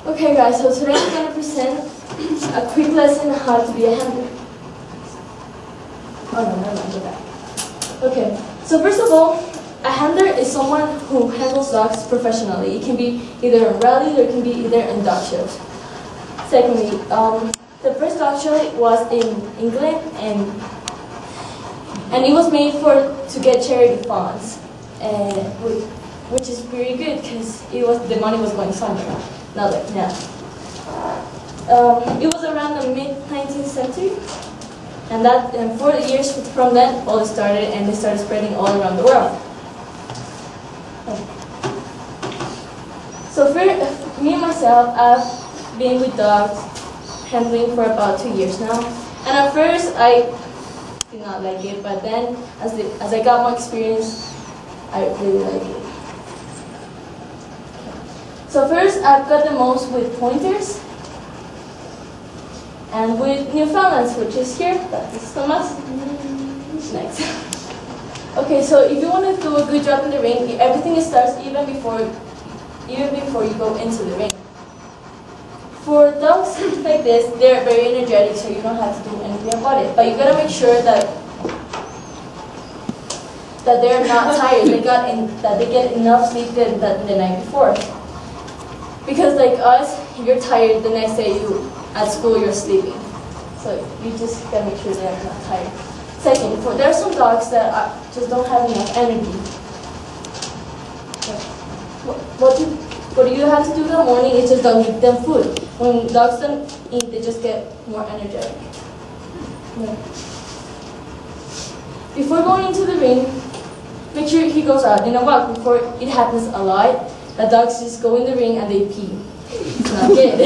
Okay guys, so today I'm going to present a quick lesson on how to be a handler. Oh no, never mind, go back. Okay, so first of all, a handler is someone who handles dogs professionally. It can be either in rallies or it can be either in dog shows. Secondly, the first dog show was in England and it was made to get charity funds, which is pretty good because the money was going somewhere. Not like now. It was around the mid-19th century, and 40 years from then, all it started, and it started spreading all around the world. So for me and myself, I've been with dogs handling for about 2 years now, and at first I did not like it, but then as I got more experience, I really like it. So first, I've got the most with pointers and with Newfoundlands, which is here. That is Thomas. Next. Okay, so if you want to do a good job in the ring, everything starts even before you go into the ring. For dogs like this, they're very energetic, so you don't have to do anything about it. But you gotta make sure that they're not tired. That they get enough sleep the night before. Because like us, you're tired the next day at school you're sleeping. So you just gotta make sure they're not tired. Second, there are some dogs that just don't have enough energy. What do you have to do in the morning is just don't give them food. When dogs don't eat, they just get more energetic. Yeah. Before going into the ring, make sure he goes out in a walk. Before it happens a lot. The dogs just go in the ring and they pee. It's not good.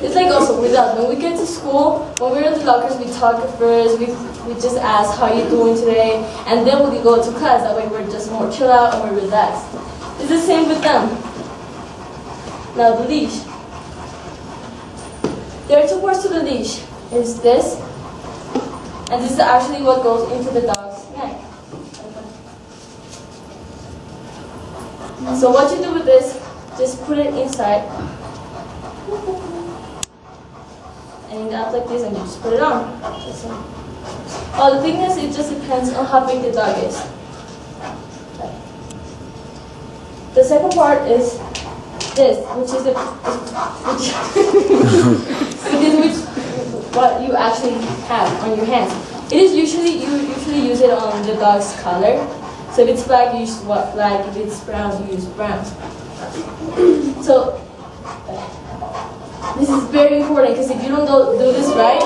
It's like also with us. When we get to school, when we're in the lockers, we talk at first. We just ask, how are you doing today? And then we go to class. That way we're just more chill out and we're relaxed. It's the same with them. Now the leash. There are two parts to the leash. It's this. And this is actually what goes into the dog's neck. So what you do with this, just put it inside, and you act like this, and you just put it on. Oh, the thing is, it just depends on how big the dog is. The second part is this, which is what you actually have on your hands. It is you usually use it on the dog's collar. So if it's black, you use black. If it's brown, you use brown. So this is very important because if you don't do this right,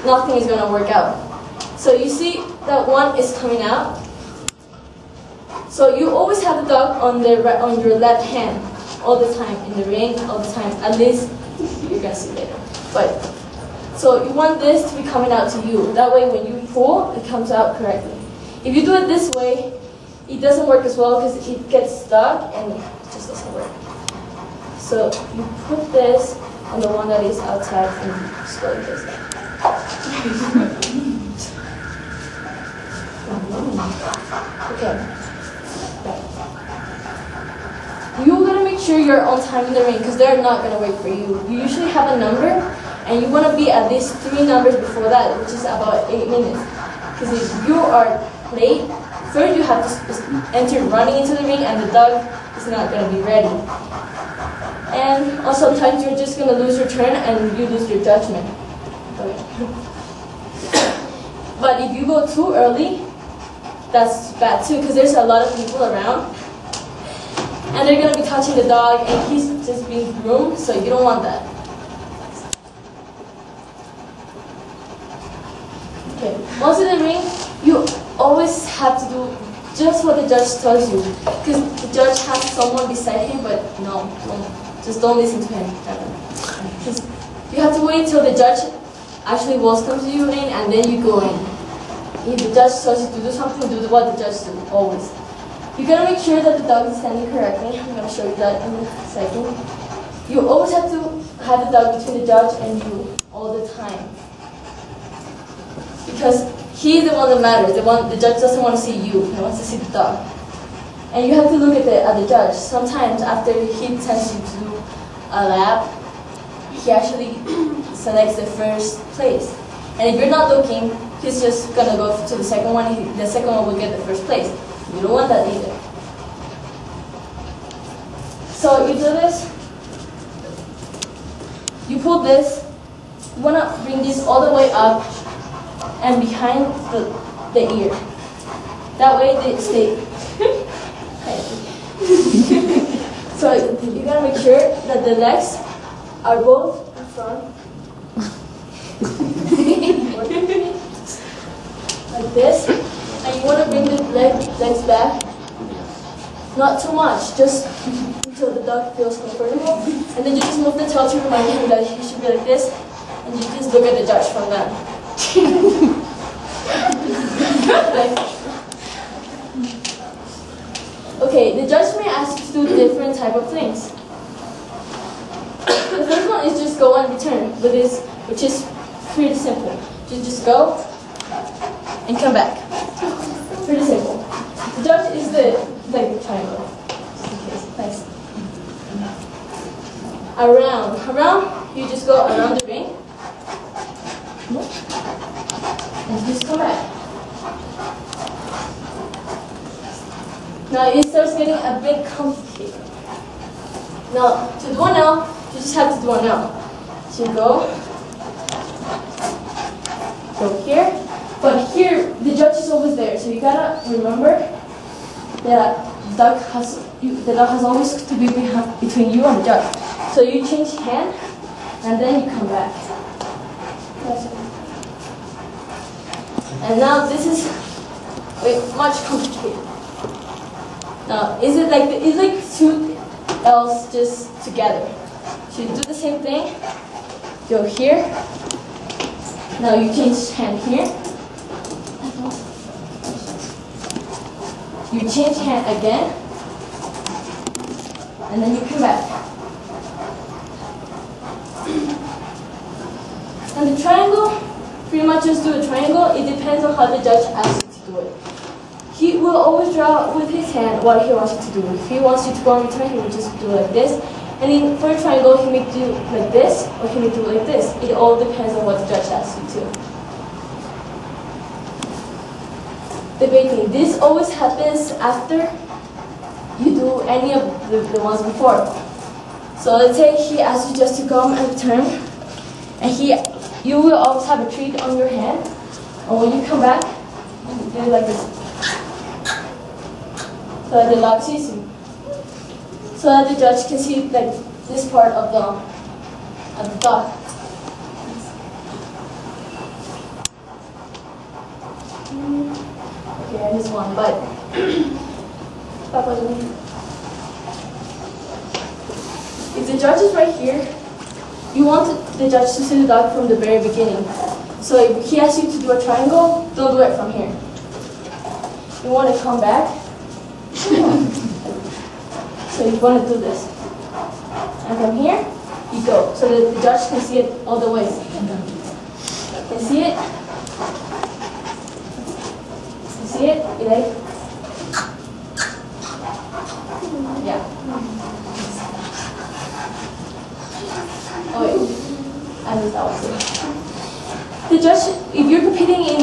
nothing is gonna work out. So you see that one is coming out. So you always have the dog on your left hand all the time in the ring, all the time. At least you're gonna see later. But so you want this to be coming out to you. That way when you pull, it comes out correctly. If you do it this way, it doesn't work as well because it gets stuck and it just doesn't work. So you put this on the one that is outside and slowly does that. Okay. You're going to make sure you're on time in the ring because they're not going to wait for you. You usually have a number and you want to be at least 3 numbers before that, which is about 8 minutes. Because if you are late, first you have to enter running into the ring and the dog is not going to be ready. And also sometimes you're just going to lose your turn and you lose your judgment. But if you go too early, that's bad too because there's a lot of people around. And they're going to be touching the dog and he's just being groomed, so you don't want that. Okay, once in the ring, you always have to do just what the judge tells you. Because the judge has someone beside him, but no, just don't listen to him. Because you have to wait till the judge actually welcomes you in and then you go in. If the judge tells you to do something, do what the judge does, always. You gotta make sure that the dog is standing correctly. I'm gonna show you that in a second. You always have to have the dog between the judge and you all the time. Because he's the one that matters. The judge doesn't want to see you. He wants to see the dog. And you have to look at the judge. Sometimes after he tends you to do a lap, he actually selects the first place. And if you're not looking, he's just gonna go to the second one. The second one will get the first place. You don't want that either. So you do this. You pull this. You wanna bring this all the way up and behind the ear. That way they stay. So you gotta make sure that the legs are both in front. Like this. And you wanna bring the legs back. Not too much, just until the dog feels comfortable. And then you just move the tail to remind him that he should be like this. And you just look at the judge from that. Okay, the judge may ask you to do different type of things. The first one is just go and return, which is pretty simple. You just go and come back. Pretty simple. The judge is the triangle. Just in case. Nice. Around, you just go around the ring. And just come back. Now it starts getting a bit complicated. Now, to do an L, you just have to do an L. So you go here, but here the judge is always there. So you gotta remember that the dog has always to be between you and the judge. So you change hand, and then you come back. That's it. And now this is much complicated. Now, it's like two L's just together. So you do the same thing. Go here. Now you change hand here. You change hand again. And then you come back. And the triangle, pretty much just do a triangle. It depends on how the judge asks you to do it. He will always draw with his hand what he wants you to do. If he wants you to go and return, he will just do like this. And then for a triangle, he may do like this, or he may do like this. It all depends on what the judge asks you to. Debating. This always happens after you do any of the ones before. So let's say he asks you just to come and return, and you will always have a treat on your hand. And when you come back, you do it like this. So that the dog sees you. So that the judge can see like this part of the dog. Okay, I missed one, but if the judge is right here, you want the judge to see the dog from the very beginning. So if he asks you to do a triangle, don't do it from here. You want to come back. So you want to do this. And from here, you go. So that the judge can see it all the way. Can see it? You see it? Like? Yeah. Oh wait, I missed that one too. The judge, if you're competing in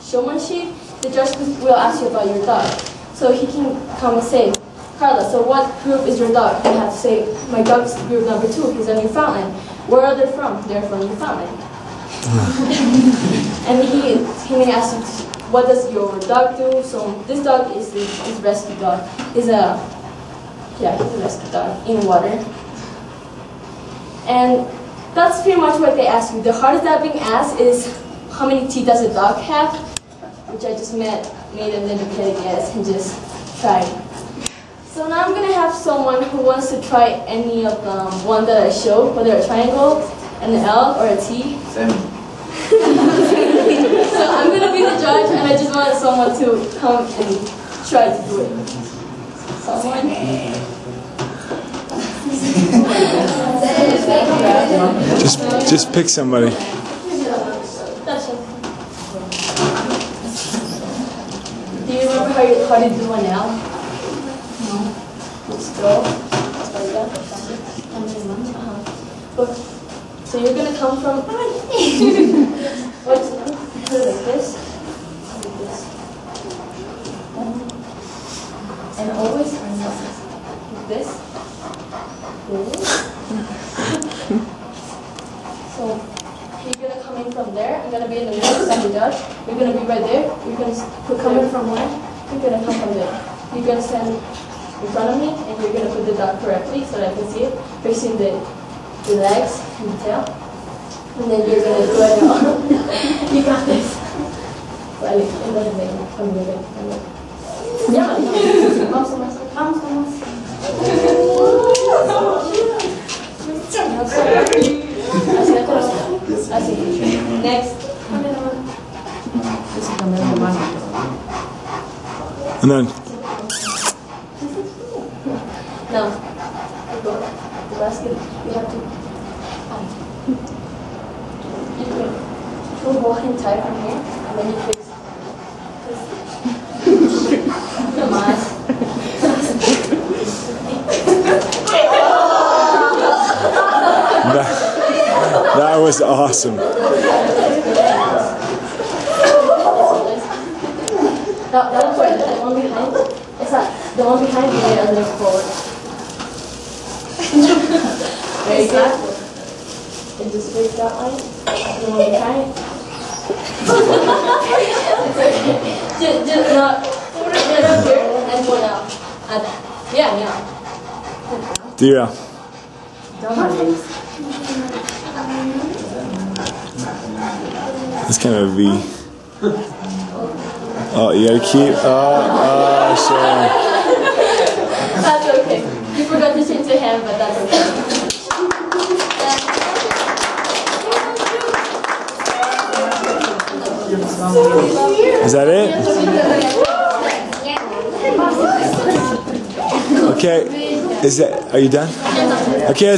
showmanship, the judge will ask you about your dog. So he can come and say, Carla, so what group is your dog? You have to say, my dog's group number 2, he's a Newfoundland. Where are they from? They're from Newfoundland. And he may ask you, what does your dog do? So this dog is a rescue dog. He's a rescue dog in water. And that's pretty much what they ask you. The hardest that being asked is, how many teeth does a dog have? Which I just made and then you can guess and just try. So now I'm going to have someone who wants to try any of the one that I showed, whether a triangle, an L, or a T. Same. So I'm going to be the judge, and I just want someone to come and try to do it. Someone? Just pick somebody. Do you remember how do you do one now? No. Just go. Like that. Look. So you're gonna come from what's like this. Like this. And always like this. So you're gonna come in from there. I'm gonna be in the middle, side the dog. You're gonna be right there. You're gonna come in from where? You're gonna come from there. You're gonna stand in front of me, and you're gonna put the dog correctly so that I can see it, facing the legs and the tail. And then you're gonna do it all. You got this. Vale, entonces ven, conmigo. Ya, vamos. Así. Next. And then. Now, the basket, you have to. You can walk in tight from here, and then you fix. Come on. That was awesome. That was right, the one behind. It's that the one behind you and then forward. Very good. And just fix that line. The one behind. Just not up here and one out. Yeah. Yeah. It's kind of a V. Oh, you gotta keep. Sure. That's okay. You forgot to change the hand, but that's okay. Is that it? Okay. Are you done? Okay. Let's